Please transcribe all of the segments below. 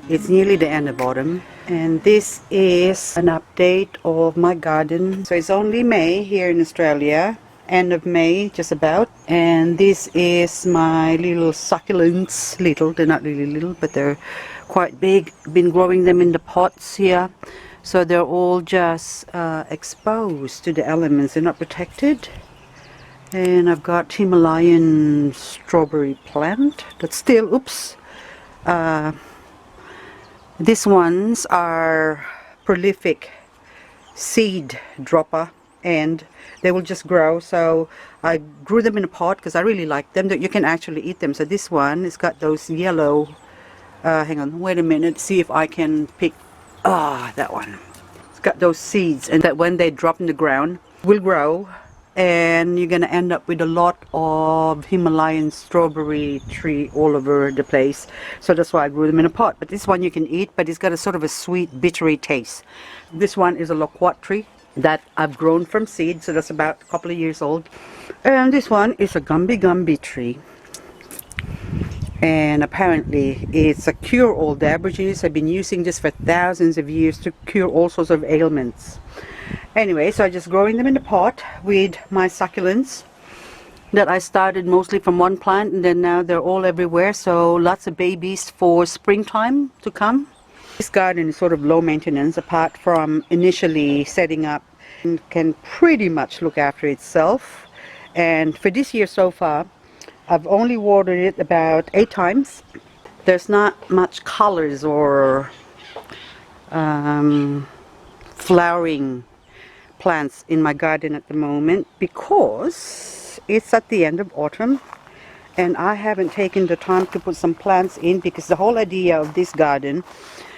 It's nearly the end of autumn, and this is an update of my garden. So it's only May here in Australia, end of May just about, and this is my little succulents. They're not really little, but they're quite big. Been growing them in the pots here, so they're all just exposed to the elements. They're not protected. And I've got Himalayan strawberry plant that's still, these ones are prolific seed dropper, and they will just grow. So I grew them in a pot because I really like them. You can actually eat them. So this one has got those yellow, hang on, wait a minute, see if I can pick, that one. It's got those seeds, and that when they drop in the ground will grow, and you're gonna end up with a lot of Himalayan strawberry tree all over the place. So that's why I grew them in a pot. But this one you can eat, but it's got a sort of a sweet bittery taste. This one is a loquat tree that I've grown from seed, so that's about a couple of years old. And this one is a gumby tree, and apparently it's a cure-all. The Aborigines have been using this for thousands of years to cure all sorts of ailments. Anyway, so I'm just growing them in the pot with my succulents that I started mostly from one plant, and then now they're all everywhere, so lots of babies for springtime to come. This garden is sort of low maintenance apart from initially setting up, and can pretty much look after itself. And for this year so far, I've only watered it about 8 times. There's not much colors or flowering plants in my garden at the moment because it's at the end of autumn, and I haven't taken the time to put some plants in, because the whole idea of this garden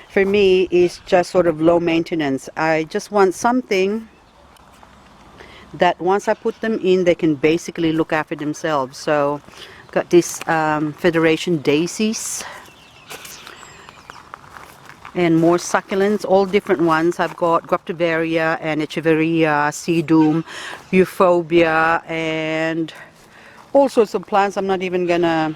for me is just sort of low maintenance. I just want something that once I put them in, they can basically look after themselves. So got this Federation daisies and more succulents, all different ones. I've got Graptovaria and Echeveria, Sedum, Euphorbia, and all sorts of plants. I'm not even gonna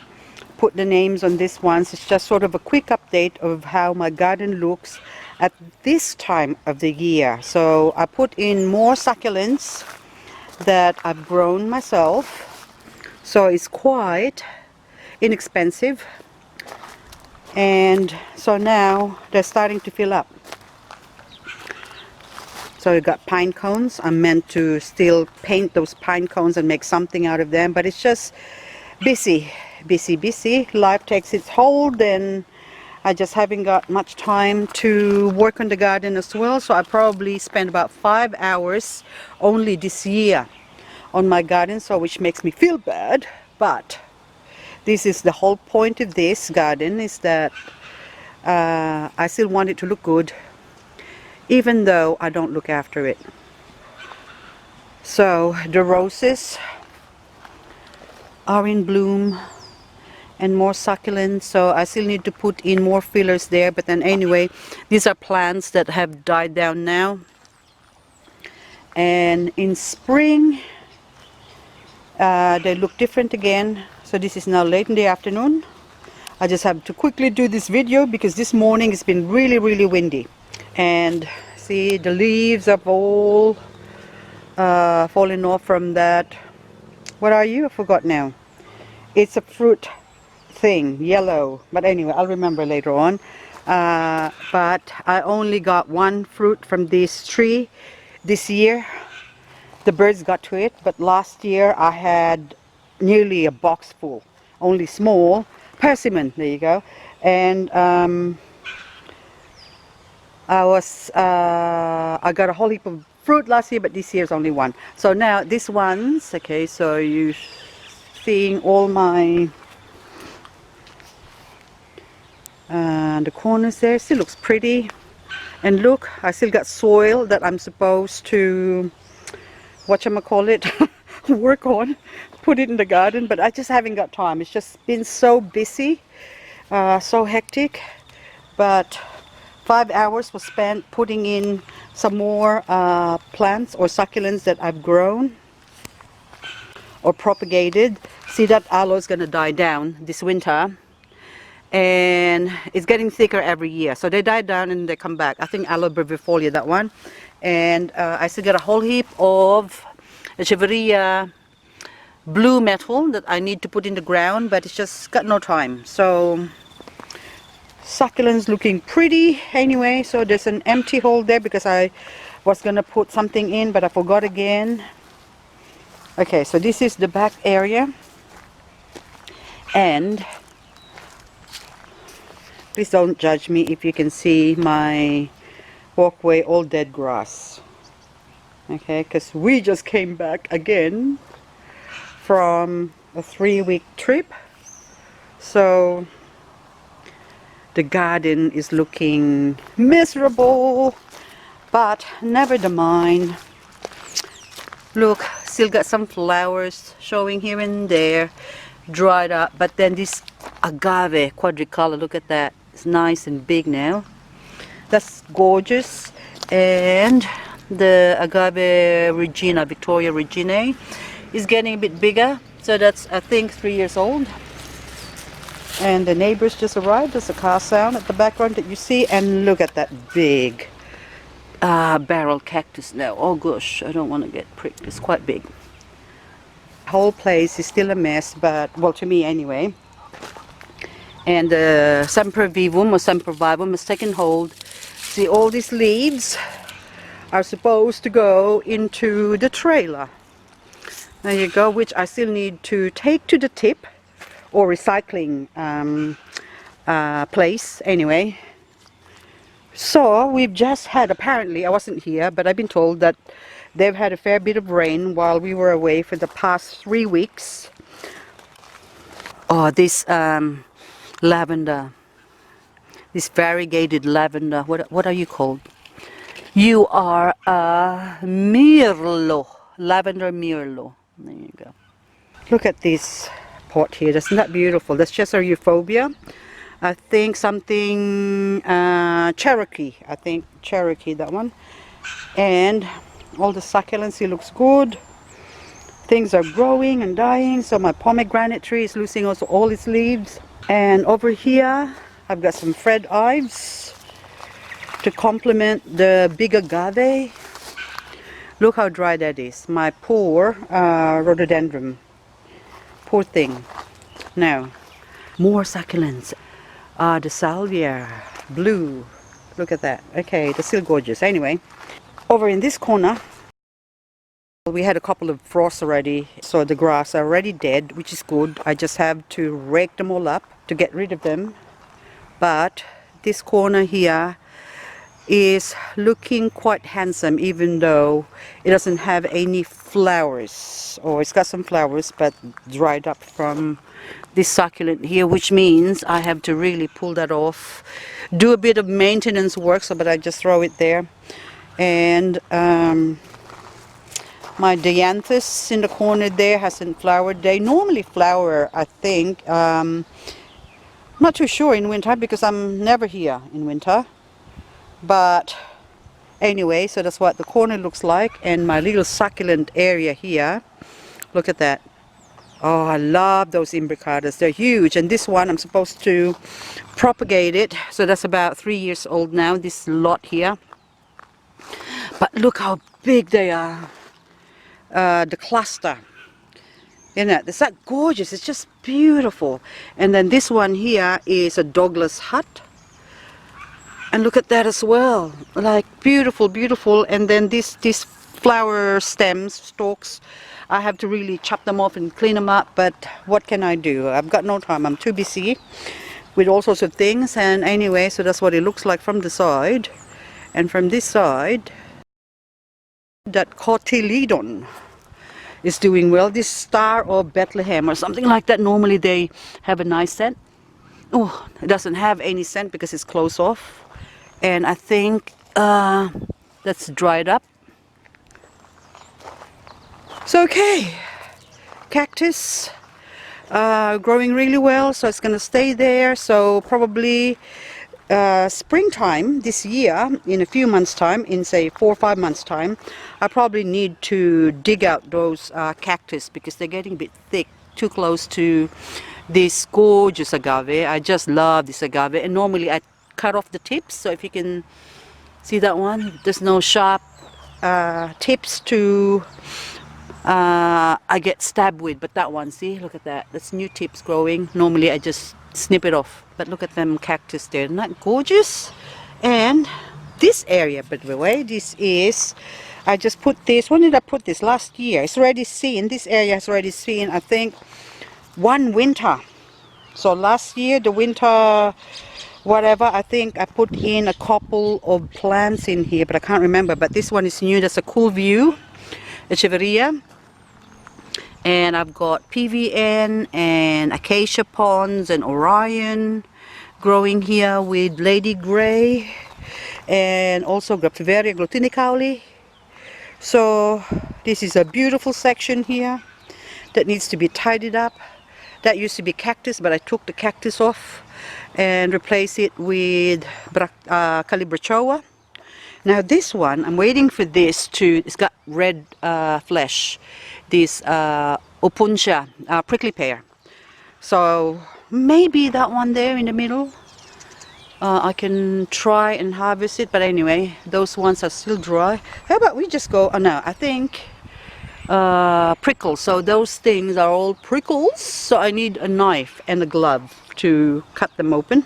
put the names on these ones. It's just sort of a quick update of how my garden looks at this time of the year. So I put in more succulents that I've grown myself, so it's quite inexpensive. And so now they're starting to fill up. So we've got pine cones. I'm meant to still paint those pine cones and make something out of them, but it's just busy. Life takes its hold, and I just haven't got much time to work on the garden as well. So I probably spent about 5 hours only this year on my garden, so which makes me feel bad, but this is the whole point of this garden, is that I still want it to look good, even though I don't look after it. So the roses are in bloom, and more succulents, so I still need to put in more fillers there. But then anyway, these are plants that have died down now, and in spring they look different again. So this is now late in the afternoon. I just have to quickly do this video because this morning it's been really windy, and see, the leaves have all fallen off from that. What are you? I forgot now. It's a fruit thing, yellow, but anyway, I'll remember later on. But I only got one fruit from this tree this year. The birds got to it, but last year I had nearly a box full, only small persimmon. There you go. And I got a whole heap of fruit last year, but this year's only one. So now these ones, okay, so you seeing all my the corners there, still looks pretty. And look, I still got soil that I'm supposed to, whatchamacallit, work on, put it in the garden, but I just haven't got time. It's just been so busy, so hectic. But 5 hours was spent putting in some more plants or succulents that I've grown or propagated. See, that aloe is going to die down this winter, and it's getting thicker every year. So they die down and they come back. I think aloe brevifolia, that one. And I still got a whole heap of Echeveria blue metal that I need to put in the ground, but it's just got no time. So succulents looking pretty anyway. So there's an empty hole there because I was gonna put something in, but I forgot again. Okay, so this is the back area, and please don't judge me if you can see my walkway all dead grass. Okay, because we just came back again from a 3-week trip, so the garden is looking miserable, but never mind. Look, still got some flowers showing here and there, dried up, but then this agave quadricolor, look at that, it's nice and big now. That's gorgeous. And the agave Regina, Victoria Reginae, is getting a bit bigger, so that's I think 3 years old. And the neighbors just arrived. There's a car sound at the background that you see, and look at that big barrel cactus now. Oh gosh, I don't want to get pricked, it's quite big. The whole place is still a mess, but well, to me anyway. And the sempervivum or sempervivum has taken hold. See, all these leaves are supposed to go into the trailer. There you go, which I still need to take to the tip or recycling place anyway. So we've just had, apparently I wasn't here, but I've been told that they've had a fair bit of rain while we were away for the past 3 weeks. Oh, this lavender, this variegated lavender, what are you called? You are a Mirlo, lavender Mirlo. There you go. Look at this pot here, isn't that beautiful? That's just our euphorbia. I think something Cherokee, I think Cherokee, that one. And all the succulents, it looks good. Things are growing and dying, so my pomegranate tree is losing also all its leaves. And over here I've got some Fred Ives to complement the big agave. Look how dry that is. My poor rhododendron. Poor thing. Now, more succulents. The salvia, blue. Look at that. Okay, they're still gorgeous. Anyway, over in this corner, we had a couple of frosts already, so the grass are already dead, which is good. I just have to rake them all up to get rid of them. But this corner here is looking quite handsome, even though it doesn't have any flowers, or it's got some flowers but dried up from this succulent here, which means I have to really pull that off, do a bit of maintenance work, so but I just throw it there. And my dianthus in the corner there hasn't flowered. They normally flower, I think, not too sure in winter because I'm never here in winter. But anyway, so that's what the corner looks like. And my little succulent area here, look at that. Oh, I love those imbricatas. They're huge. And this one, I'm supposed to propagate it. So that's about 3 years old now, this lot here. But look how big they are. The cluster. Isn't it? It's that gorgeous. It's just beautiful. And then this one here is a Douglas hut. And look at that as well, like beautiful, beautiful. And then these flower stems, stalks, I have to really chop them off and clean them up, but what can I do? I've got no time, I'm too busy with all sorts of things. And anyway, so that's what it looks like from the side. And from this side, that cotyledon is doing well. This Star of Bethlehem or something like that, normally they have a nice scent. Oh, it doesn't have any scent because it's closed off. And I think that's dried up. So okay, cactus growing really well, so it's gonna stay there. So probably springtime this year, in a few months time, in say 4 or 5 months time, I probably need to dig out those cactus because they're getting a bit thick, too close to this gorgeous agave. I just love this agave, and normally I cut off the tips. So if you can see that one, there's no sharp tips to I get stabbed with, but that one, see, look at that, that's new tips growing. Normally I just snip it off, but look at them cactus there, isn't that gorgeous? And this area, by the way, this is, I just put this, when did I put this? Last year. It's already seen, this area has already seen, I think, one winter. So last year, the winter whatever, I think I put in a couple of plants in here, but I can't remember. But this one is new. That's a cool view, Echeverria. And I've got PVN and acacia ponds and Orion growing here with Lady Grey and also Graptiveria glutinicauli. So this is a beautiful section here that needs to be tidied up. That used to be cactus, but I took the cactus off and replaced it with Calibrachoa. Now this one, I'm waiting for this to, it's got red flesh, this Opuntia, prickly pear. So maybe that one there in the middle, I can try and harvest it, but anyway, those ones are still dry. How about we just go, oh no, I think prickles, so those things are all prickles, so I need a knife and a glove to cut them open.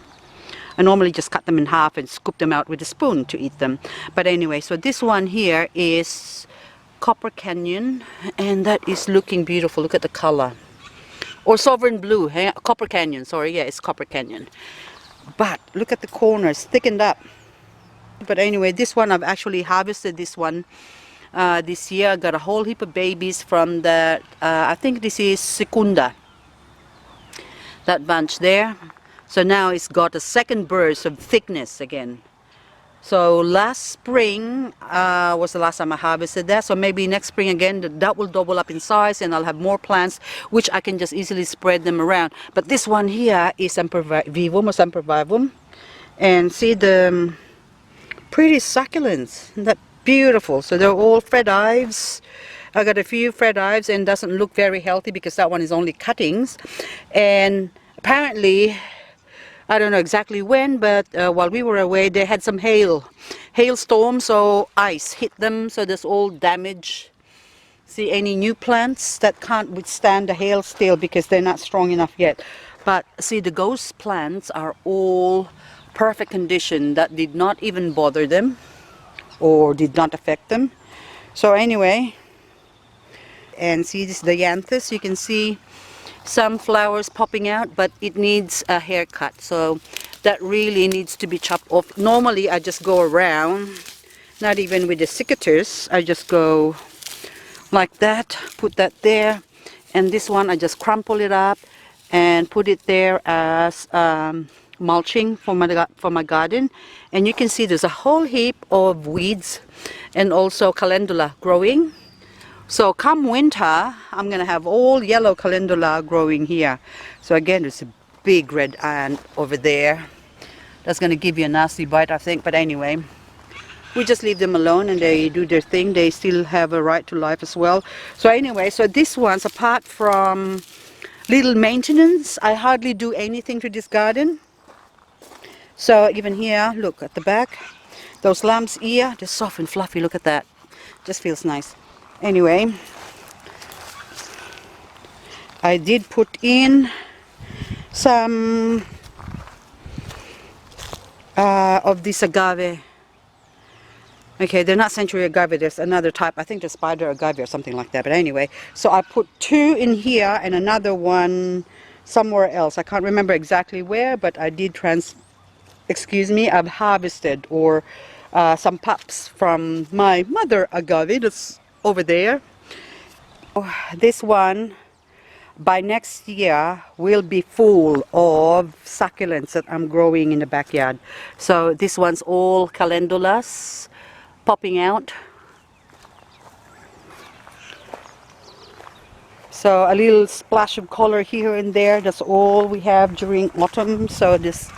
I normally just cut them in half and scoop them out with a spoon to eat them. But anyway, so this one here is Copper Canyon, and that is looking beautiful. Look at the color. Or Sovereign Blue, hey? Copper Canyon, sorry, yeah, it's Copper Canyon. But look at the corners, thickened up. But anyway, this one, I've actually harvested this one this year. I got a whole heap of babies from that, I think this is Secunda, that bunch there. So now it's got a second burst of thickness again. So last spring was the last time I harvested that. So maybe next spring again, that will double up in size and I'll have more plants, which I can just easily spread them around. But this one here is Sempervivum or Sempervivum. And see the pretty succulents. That beautiful. So they're all Fred Ives. I got a few Fred Ives and doesn't look very healthy because that one is only cuttings. And apparently, I don't know exactly when, but while we were away, they had some hailstorm, so ice hit them, so there's all damage. See any new plants that can't withstand the hail still because they're not strong enough yet. But see, the ghost plants are all perfect condition. That did not even bother them or did not affect them. So anyway, and see this dianthus, you can see some flowers popping out, but it needs a haircut, so that really needs to be chopped off. Normally I just go around, not even with the secateurs, I just go like that, put that there, and this one I just crumple it up and put it there as mulching for my garden. And you can see there's a whole heap of weeds and also calendula growing. So come winter, I'm going to have all yellow calendula growing here. So again, there's a big red ant over there. That's going to give you a nasty bite, I think. But anyway, we just leave them alone and they do their thing. They still have a right to life as well. So anyway, so this one's, apart from little maintenance, I hardly do anything to this garden. So even here, look at the back. Those lamb's ear, they're soft and fluffy. Look at that. Just feels nice. Anyway, I did put in some of this agave. Okay, they're not century agave, there's another type, I think the spider agave or something like that. But anyway, so I put two in here and another one somewhere else. I can't remember exactly where, but I did I've harvested or some pups from my mother agave that's over there. This one by next year will be full of succulents that I'm growing in the backyard. So this one's all calendulas popping out. So a little splash of color here and there, that's all we have during autumn. So this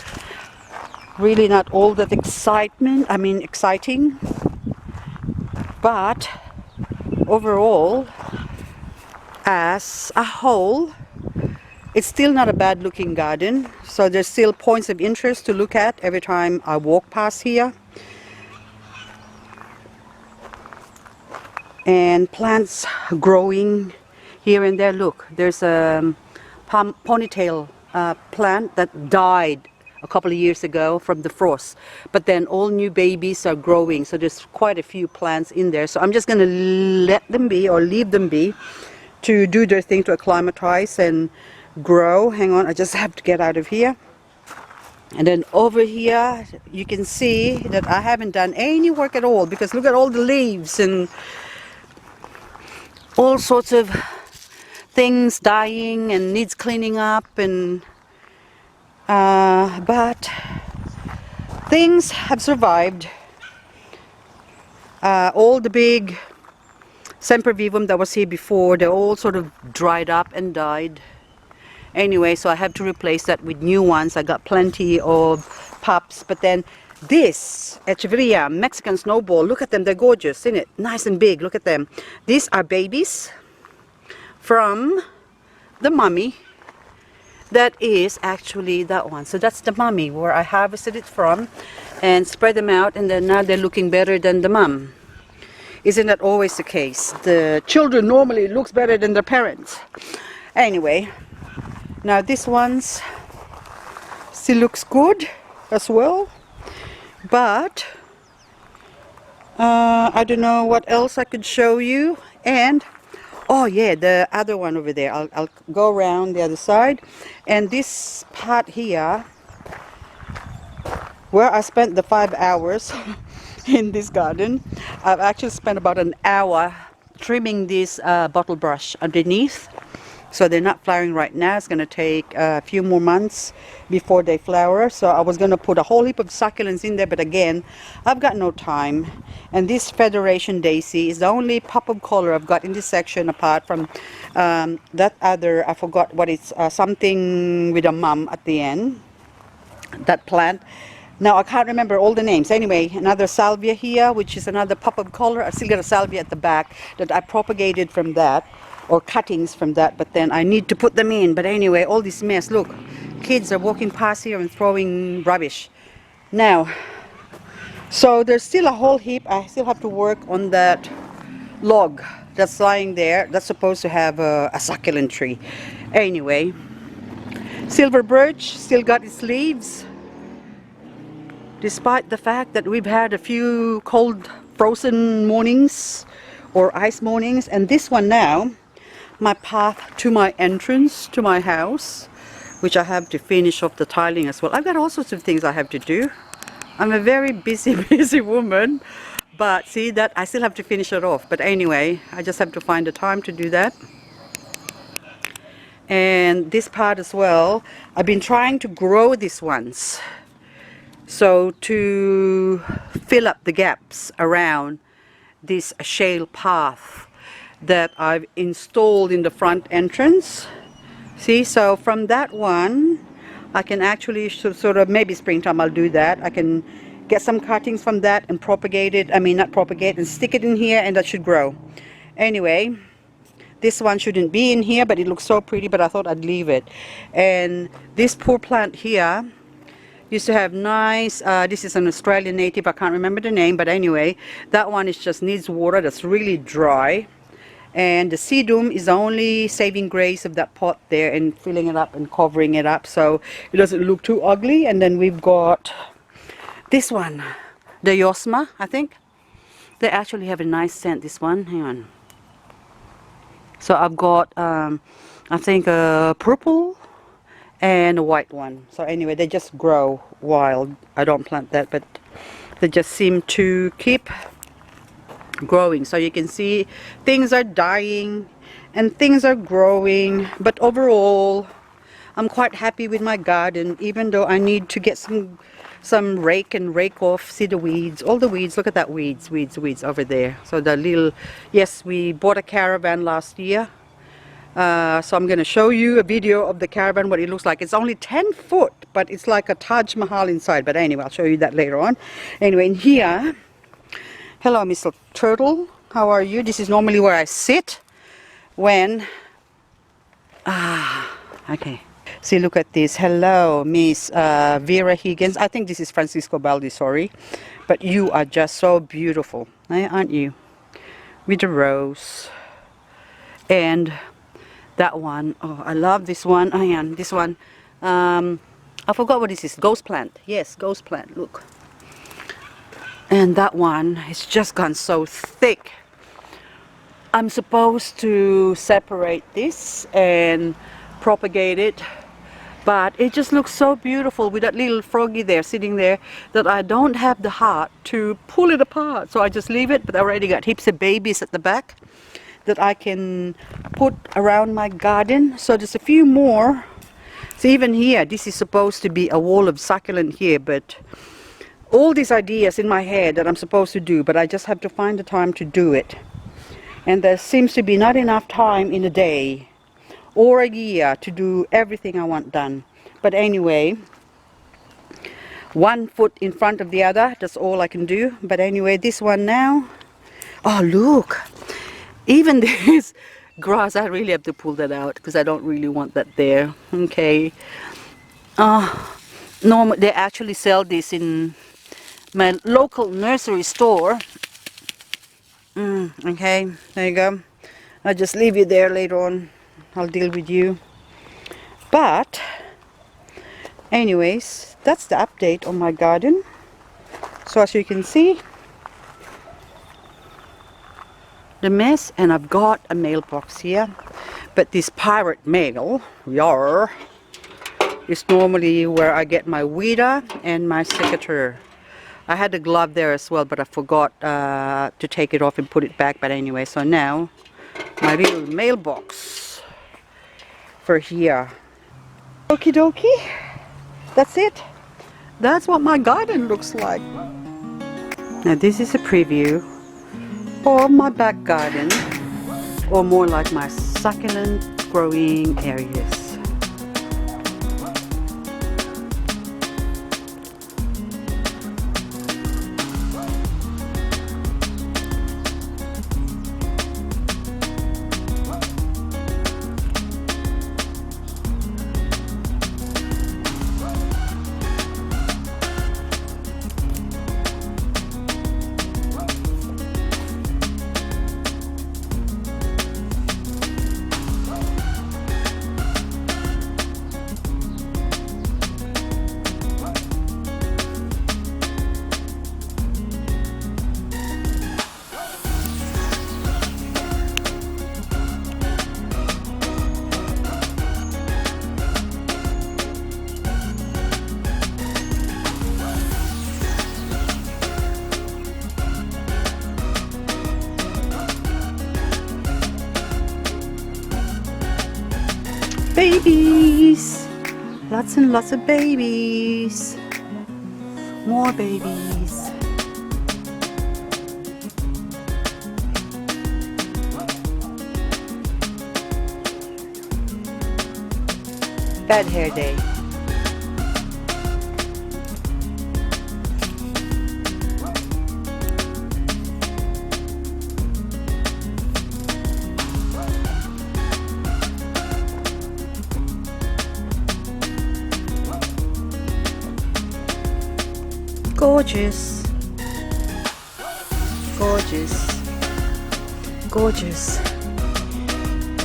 really not all that exciting, but overall, as a whole, It's still not a bad looking garden, so there's still points of interest to look at every time I walk past here. And plants growing here and there. Look, there's a ponytail plant that died a couple of years ago from the frost, but then all new babies are growing, so there's quite a few plants in there. So I'm just going to let them be, or leave them be, to do their thing, to acclimatize and grow. Hang on, I just have to get out of here. And then over here you can see that I haven't done any work at all, because look at all the leaves and all sorts of things dying and needs cleaning up, and but things have survived. All the big sempervivum that was here before, they all sort of dried up and died. Anyway, so I have to replace that with new ones. I got plenty of pups, but then this Echeverria Mexican snowball, look at them, they're gorgeous, isn't it? Nice and big, look at them. These are babies from the mummy that is actually that one. So that's the mummy where I harvested it from and spread them out, and then now they're looking better than the mum. Isn't that always the case? The children normally looks better than their parents. Anyway, now this one's still looks good as well, but I don't know what else I could show you. And oh yeah, the other one over there, I'll go around the other side. And this part here, where I spent the 5 hours in this garden, I've actually spent about an hour trimming this bottle brush underneath. So they're not flowering right now. It's going to take a few more months before they flower. So I was going to put a whole heap of succulents in there, but again, I've got no time. And this Federation Daisy is the only pop of color I've got in this section, apart from that other, I forgot what it's, something with a mum at the end, that plant. Now I can't remember all the names. Anyway, another salvia here, which is another pop of color. I still got a salvia at the back that I propagated from that, or cuttings from that, but then I need to put them in. But anyway, all this mess, look, kids are walking past here and throwing rubbish. Now, so there's still a whole heap. I still have to work on that log that's lying there. That's supposed to have a succulent tree. Anyway, silver birch still got its leaves, despite the fact that we've had a few cold frozen mornings or ice mornings. And this one now, my path to my entrance to my house, which I have to finish off the tiling as well. I've got all sorts of things I have to do. I'm a very busy woman, but see that I still have to finish it off. But anyway, I just have to find the time to do that. And this part as well, I've been trying to grow these ones, so to fill up the gaps around this shale path that I've installed in the front entrance. See, so from that one I can actually sort of, maybe springtime I'll do that. I can get some cuttings from that and propagate it, not propagate, and stick it in here, and that should grow. Anyway, this one shouldn't be in here, but it looks so pretty, but I thought I'd leave it. And this poor plant here used to have nice, this is an Australian native, I can't remember the name, but anyway, that one is just needs water, that's really dry. And the sedum is the only saving grace of that pot there, and filling it up and covering it up so it doesn't look too ugly. And then we've got this one, the Yosma, I think. They actually have a nice scent, this one. Hang on. So I've got, I think, a purple and a white one. So anyway, they just grow wild. I don't plant that, but they just seem to keep growing. So you can see things are dying and things are growing, but overall I'm quite happy with my garden, even though I need to get some rake and rake off. See the weeds, all the weeds, look at that weeds over there. So the little, yes, we bought a caravan last year, so I'm going to show you a video of the caravan, what it looks like. It's only 10 foot, but it's like a Taj Mahal inside. But anyway, I'll show you that later on. Anyway, in here, hello Mr. Turtle, how are you? This is normally where I sit when I Okay. See, look at this. Hello, Miss Vera Higgins. I think this is Francisco Baldi, sorry. But you are just so beautiful, aren't you? With the rose. And that one, oh, I love this one. Oh, yeah, this one. I forgot what this is. Ghost plant. Yes, ghost plant. Look. And that one, it's just gone so thick. I'm supposed to separate this and propagate it, but it just looks so beautiful with that little froggy there sitting there that I don't have the heart to pull it apart. So I just leave it, but I already got heaps of babies at the back that I can put around my garden. So there's a few more. So even here, this is supposed to be a wall of succulent here, but all these ideas in my head that I'm supposed to do, but I just have to find the time to do it. And there seems to be not enough time in a day or a year to do everything I want done. But anyway, one foot in front of the other, that's all I can do. But anyway, this one now, oh look, even this grass, I really have to pull that out because I don't really want that there. Okay. No, they actually sell this in my local nursery store. Okay, there you go. I'll just leave you there later on. I'll deal with you. But anyways, that's the update on my garden. So as you can see, the mess, and I've got a mailbox here. But this pirate mail, yar, is normally where I get my weeder and my secateur. I had a glove there as well, but I forgot to take it off and put it back. But anyway, so now my little mailbox for here. Okie dokie, that's it. That's what my garden looks like. Now this is a preview of my back garden, or more like my succulent growing areas. Babies! Lots and lots of babies. More babies. Bad hair day. Gorgeous. Gorgeous. Gorgeous.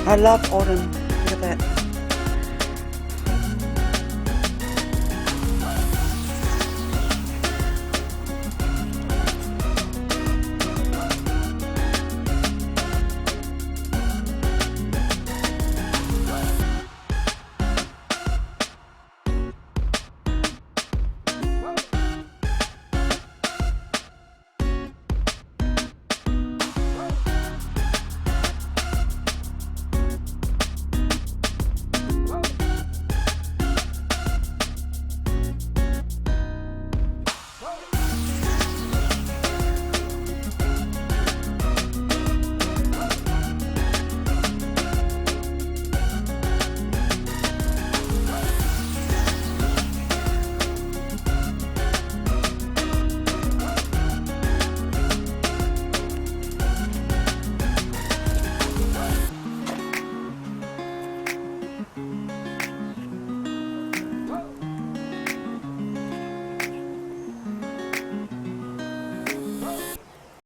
I love autumn. Look at that.